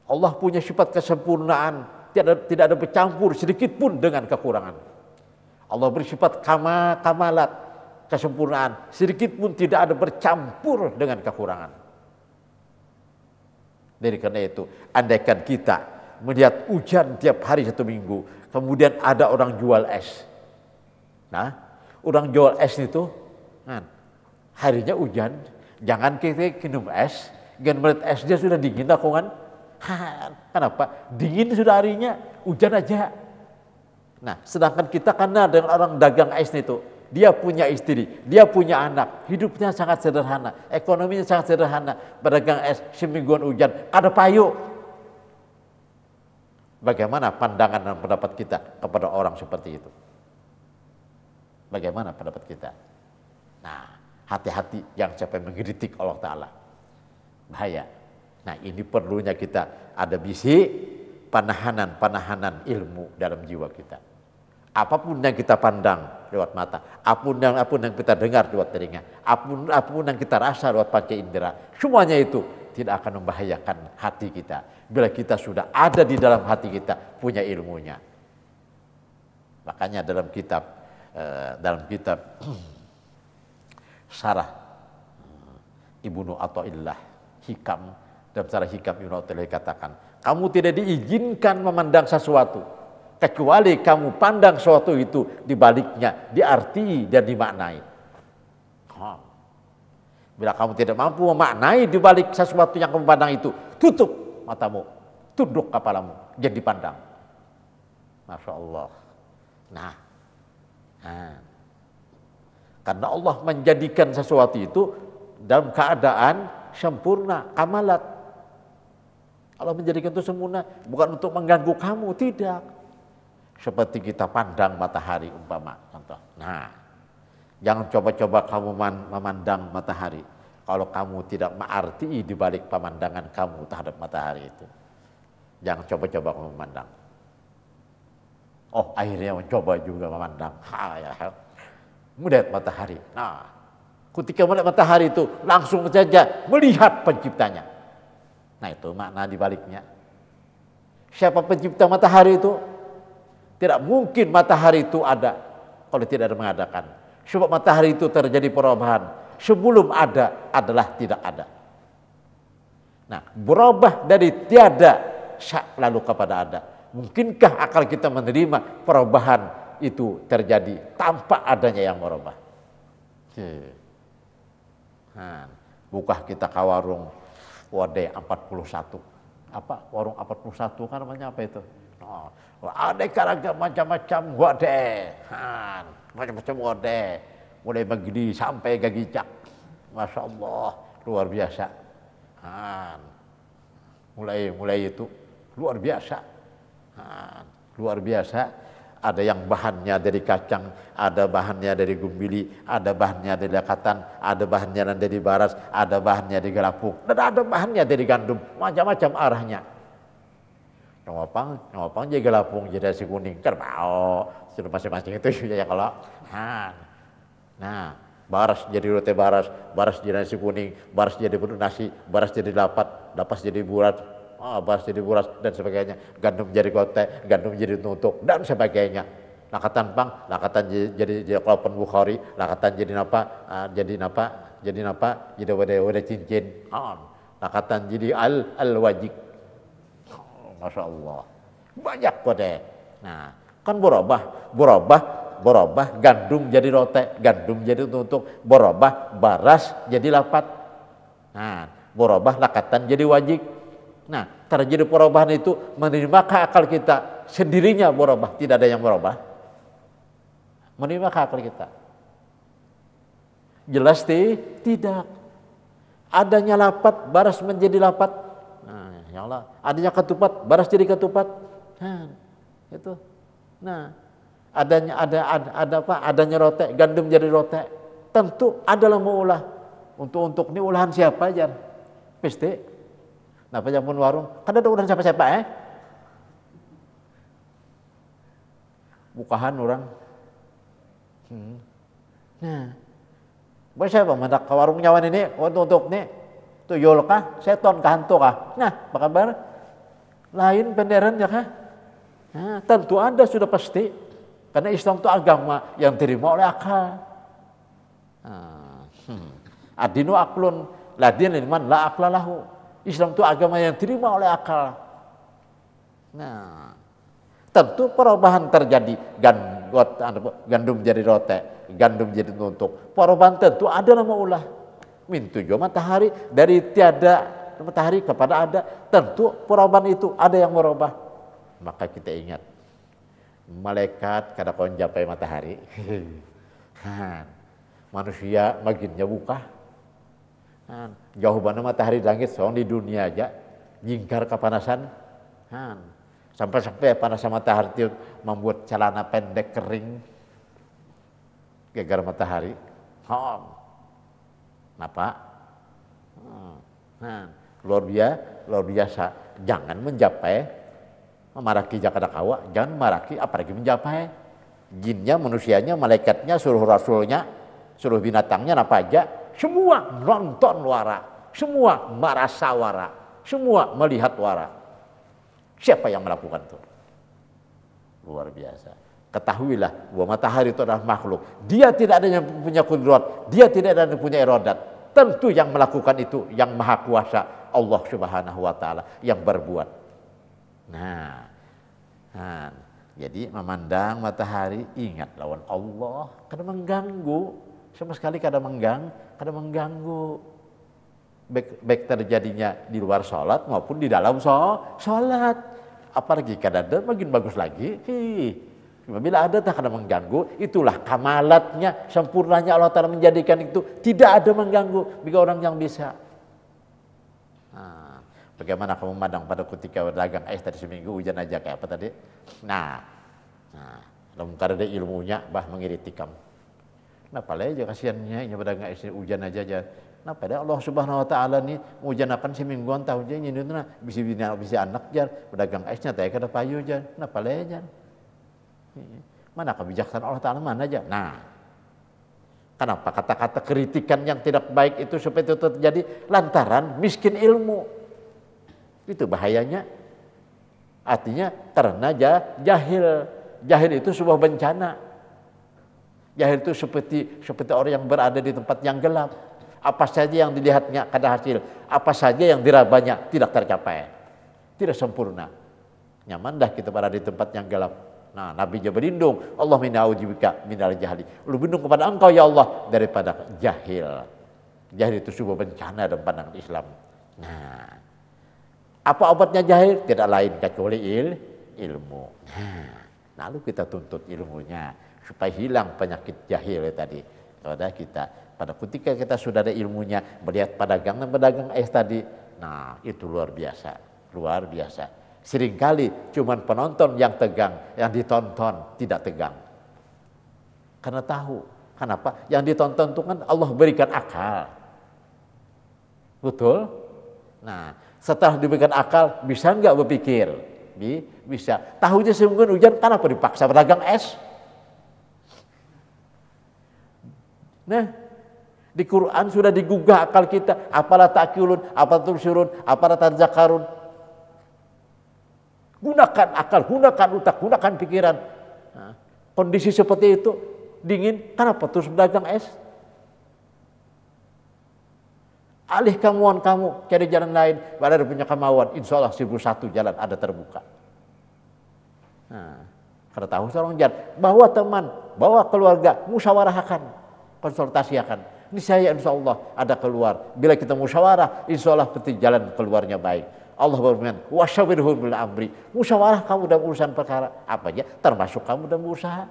Allah punya sifat kesempurnaan, tidak ada bercampur sedikit pun dengan kekurangan. Allah bersifat kamalat, kesempurnaan, sedikit pun tidak ada bercampur dengan kekurangan. Dari karena itu, andaikan kita melihat hujan tiap hari 1 minggu, kemudian ada orang jual es. Nah, orang jual es itu, harinya hujan, jangan kita minum es, jangan melihat esnya sudah dingin aku kan. Kenapa? Dingin sudah harinya, hujan aja. Nah, sedangkan kita karena dengan orang dagang es itu, dia punya istri, dia punya anak, hidupnya sangat sederhana, ekonominya sangat sederhana, pedagang es semingguan hujan, ada payu. Bagaimana pandangan dan pendapat kita kepada orang seperti itu? Bagaimana pendapat kita? Nah, hati-hati yang sampai mengkritik Allah Ta'ala. Bahaya. Nah, ini perlunya kita ada bisik, panahanan ilmu dalam jiwa kita. Apapun yang kita pandang lewat mata, apapun yang kita dengar lewat telinga, apapun yang kita rasa lewat panca indera, semuanya itu tidak akan membahayakan hati kita bila kita sudah ada di dalam hati kita, punya ilmunya. Makanya dalam kitab Syarah Ibnu Athaillah Hikam, dalam Syarah Hikam Ibnu Athaillah katakan, kamu tidak diizinkan memandang sesuatu kecuali kamu pandang sesuatu itu di baliknya, diarti dan dimaknai. Bila kamu tidak mampu memaknai di balik sesuatu yang kamu pandang itu, tutup matamu, tunduk kepalamu, jangan dipandang. Masya Allah. Nah, karena Allah menjadikan sesuatu itu dalam keadaan sempurna, kamalat. Allah menjadikan itu sempurna, bukan untuk mengganggu kamu, tidak. Seperti kita pandang matahari umpama contoh. Nah, jangan coba-coba kamu memandang matahari kalau kamu tidak mengerti di balik pemandangan kamu terhadap matahari itu. Jangan coba-coba kamu memandang. Oh, akhirnya mencoba juga memandang. Melihat matahari. Nah, ketika melihat matahari itu langsung saja melihat penciptanya. Nah, itu makna di baliknya. Siapa pencipta matahari itu? Tidak mungkin matahari itu ada kalau tidak ada mengadakan. Sebab matahari itu terjadi perubahan. Sebelum ada adalah tidak ada. Nah, berubah dari tiada lalu kepada ada. Mungkinkah akal kita menerima perubahan itu terjadi tanpa adanya yang merubah? Buka kita ke warung Wade 41. Apa? Warung 41 kan namanya apa itu? Ada karagam macam-macam wadah, macam-macam wadah, mulai begini sampai gagicak, masya Allah, luar biasa. Mulai itu luar biasa, luar biasa. Ada yang bahannya dari kacang, ada bahannya dari gumbili, ada bahannya dari lakatan, ada bahannya dari baras, ada bahannya dari galapung, dan ada bahannya dari gandum, macam-macam arahnya. Ngopang jadi galapung, jadi nasi kuning, kerbau, sudah masing-masing itu ya kalau. Nah, baras jadi roti baras jadi nasi kuning, baras jadi bentuk nasi, baras jadi lapas jadi bulat, baras jadi buras dan sebagainya. Gandum jadi kotek, gandum jadi tutuk dan sebagainya. Lakatan jadi kelopon Bukhari, lakatan jadi napa, jadi wadah cincin, lakatan jadi al-wajik. Masya Allah, banyak kode. Nah, kan berubah, gandum jadi rotek, gandum jadi tutuk, berubah, baras jadi lapat. Nah, berubah, lakatan jadi wajik. Nah, terjadi perubahan itu menerimakah akal kita sendirinya berubah, tidak ada yang berubah. Menerimakah akal kita? Jelas tidak. Adanya lapat, baras menjadi lapat. Ya Allah, adanya ketupat, baras jadi ketupat. Itu. Nah, adanya rotek, gandum jadi rotek. Tentu adalah maulah. Untuk ini ulahan siapa aja? Pasti. Nah, penjamun warung, kan ada ulahan siapa-siapa Bukahan orang. Nah, boleh saya mendak ke warung nyawan ini untuk nih tuyul kah, seton kah, hantu kah? Nah, apa kabar? Lain penderan ya kah? Nah, tentu Anda sudah pasti, karena Islam itu agama yang diterima oleh akal. Adinu aklun, ladin liman la aklalahu. Islam itu agama yang diterima oleh akal. Nah, tentu perubahan terjadi, gandum jadi rote, gandum jadi nuntuk. Perubahan tentu ada nama ulah. Min tujuh matahari dari tiada matahari kepada ada, tentu perubahan itu ada yang merubah. Maka kita ingat, malaikat kada kau mencapai matahari. Manusia makinnya buka. Jauh mana matahari langit, soalnya di dunia aja jingkar kepanasan. Sampai-sampai panasnya matahari itu membuat celana pendek kering gara-gara matahari. Kenapa? Luar biasa. Jangan mencapai maraki jakada kawa, jangan maraki apalagi mencapai. Jinnya, manusianya, malaikatnya, seluruh rasulnya, seluruh binatangnya apa aja, semua nonton wara, semua merasa wara, semua melihat wara. Siapa yang melakukan itu? Luar biasa. Ketahuilah bahwa matahari itu adalah makhluk. Dia tidak ada yang punya kudrat, dia tidak ada yang punya iradat. Tentu yang melakukan itu yang maha kuasa, Allah Subhanahu wa taala yang berbuat. Nah, jadi memandang matahari ingat lawan Allah, kadang mengganggu. Sama sekali kadang mengganggu. Baik terjadinya di luar sholat maupun di dalam sholat. Apalagi kadang ada makin bagus lagi. Bila ada tak kadang mengganggu, itulah kamalatnya, sempurnanya Allah Ta'ala menjadikan itu tidak ada mengganggu bagi orang yang bisa. Bagaimana kamu memandang pada ketika berdagang tadi seminggu hujan aja kayak apa tadi? Nah, dalam karena ilmunya mengiriti kamu. Nah, paling aja kasihannya ini berdagang hujan aja. Nah, pada Allah Subhanahu wa taala ni mujanakan semingguan tahu je ini na bisa anak jar berdagang esnya teh kada payu jar. Nah, palejan. Mana kebijaksanaan Allah taala mana aja. Nah, kenapa kata-kata kritikan yang tidak baik itu seperti itu terjadi lantaran miskin ilmu. Itu bahayanya. Artinya karena jahil. Jahil itu sebuah bencana. Jahil itu seperti orang yang berada di tempat yang gelap. Apa saja yang dilihatnya kada hasil, apa saja yang dirabanya tidak tercapai, tidak sempurna. Nyaman dah kita berada di tempat yang gelap. Nah, Nabi juga berlindung, Allah mina'udzubika minal jahli. Lu berlindung kepada engkau ya Allah daripada jahil. Jahil itu sebuah bencana dalam pandangan Islam. Nah, apa obatnya jahil? Tidak lain kecuali ilmu. Nah, lalu kita tuntut ilmunya supaya hilang penyakit jahil tadi pada kita. Pada ketika kita sudah ada ilmunya, melihat pedagang tadi, nah itu luar biasa, luar biasa. Seringkali cuman penonton yang tegang, yang ditonton tidak tegang. Karena tahu, kenapa? Yang ditonton itu kan Allah berikan akal. Betul? Nah, setelah diberikan akal, bisa nggak berpikir? Bisa. Tahu aja semingguan hujan, kenapa dipaksa pedagang es? Nah, di Quran sudah digugah akal kita. Apalah ta'qilun, apalah tubsirun, apalah tadzakarun. Gunakan akal, gunakan otak, gunakan pikiran. Nah, kondisi seperti itu, dingin, kenapa terus berdagang es? Alih kemauan kamu, cari jalan lain. Ada punya kemauan, insya Allah 1001 jalan ada terbuka. Nah, karena tahu seorang jalan, bawa teman, bawa keluarga, musyawarahkan, konsultasikan. Ini saya insya Allah ada keluar. Bila kita musyawarah, insya Allah pasti jalan keluarnya baik. Allah berfirman, wasyawirhum bil amri. Musyawarah kamu dalam urusan perkara apa aja, termasuk kamu dalam usaha.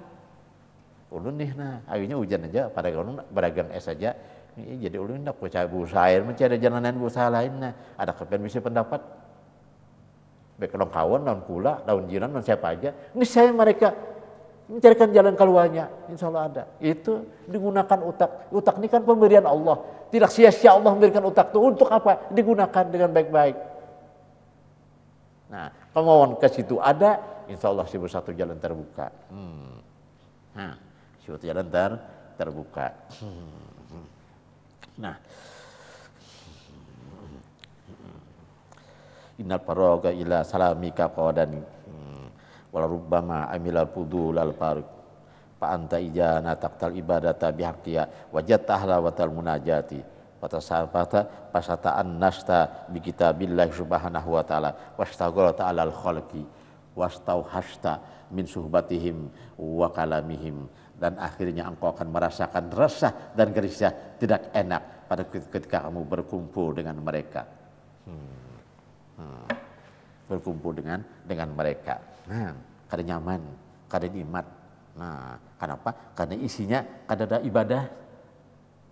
Ulun nih, nah akhirnya hujan aja pada berdagang es saja. Jadi ulun nak percaya berusaha air, mencari jalanan berusaha lain. Nah, ada kepen bisa pendapat. Baik daun kawan, daun kula, daun jiran, daun siapa aja. Ini saya mereka mencarikan jalan keluarnya, insya Allah ada. Itu digunakan otak. Otak ini kan pemberian Allah. Tidak sia-sia Allah memberikan otak itu untuk apa? Digunakan dengan baik-baik. Nah, kemauan ke situ ada, insya Allah 1001 jalan terbuka. Nah, 1001 jalan terbuka. Nah, innal faraga ila salamika qadan wala rubbama amilal fudul al farid fa anta ijana taqtal ibadata bihaqqiya wajadta halawatal munajati fatasabata fasata annasta bi kitabillahi subhanahu wa ta'ala wastaghalta alal khalqi wastauhasta min suhbatihim wa kalamihim, dan akhirnya engkau akan merasakan resah dan gelisah tidak enak pada ketika kamu berkumpul dengan mereka. Berkumpul dengan mereka. Nah, kada nyaman, kada nikmat. Nah, kenapa? Karena isinya kada ada ibadah.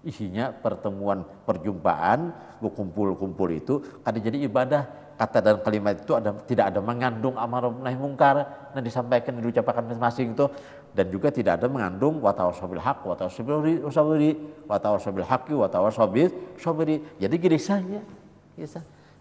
Isinya pertemuan, perjumpaan, berkumpul-kumpul itu kada jadi ibadah. Kata dan kalimat itu tidak ada mengandung amar nahi mungkar dan disampaikan, diucapkan masing-masing itu, dan juga tidak ada mengandung wa tawassabil haq wa tawassabil sabri wa tawassabil haqqi wa tawassabil sabri. Jadi gelisahnya.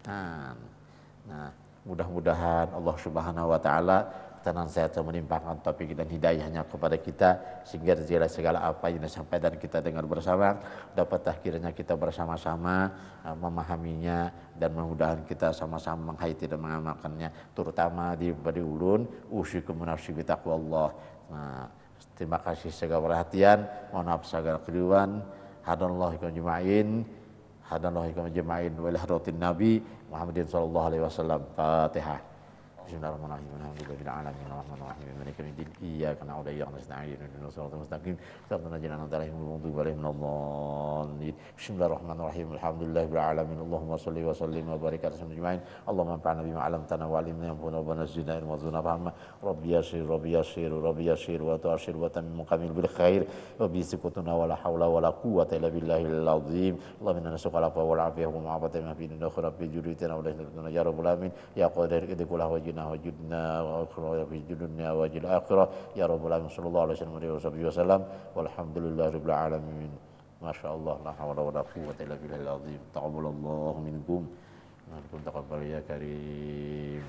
Nah, mudah-mudahan Allah Subhanahu wa taala senantiasa menimpakan taufik dan hidayahnya kepada kita, sehingga segala apa yang disampaikan kita dengar bersama dapat akhirnya kita bersama-sama memahaminya, dan mudah-mudahan kita sama-sama menghayati dan mengamalkannya, terutama di ulun usikum nafsi bi taqwallah. Nah, terima kasih segala perhatian, mohon maaf segala keliruan. Hadanallahu jami'in, hadanallahu jami'in wa ila hadratin nabi Muhammadin sallallahu alaihi wasallam. Fatihah. Bismillahirrahmanirrahim. Alhamdulillahirabbil alamin arrahmanirrahim maliki yaumiddin iyyaka na'budu wa iyyaka nasta'in ihdinas siratal mustaqim siratal ladzina an'amta 'alaihim ghairil maghdubi 'alaihim waladdallin. Bismillahirrahmanirrahim. Alhamdulillahirabbil alamin. Allahumma shalli wa sallim wa barik ala sayyidina Muhammadin. Allahumma anfa'na bima 'allamtana wa 'allimna yanfa'una wa zidna ilman warzuqna fahma. Rabbi yassir wa tu'assir wa tammim kamil bil khair wa bi sikutuna wa la haula wa la quwwata illa billahil azim. Allahumma inna nas'aluka al-'afwa wal 'afiyah wa ma'afata ma fi dunya khairan fi juritina wa la ya rabbal alamin ya qadir idkulah wajudna wa akhirah fi dunya wa jil akhirah ya rabbal alamin. Sallallahu alaihi wasallam walhamdulillahirabbil alamin. Masyaallah, la haula wala quwwata illa billahil azim. Taqabbalallahu minkum wa antum taqabbal ya karim.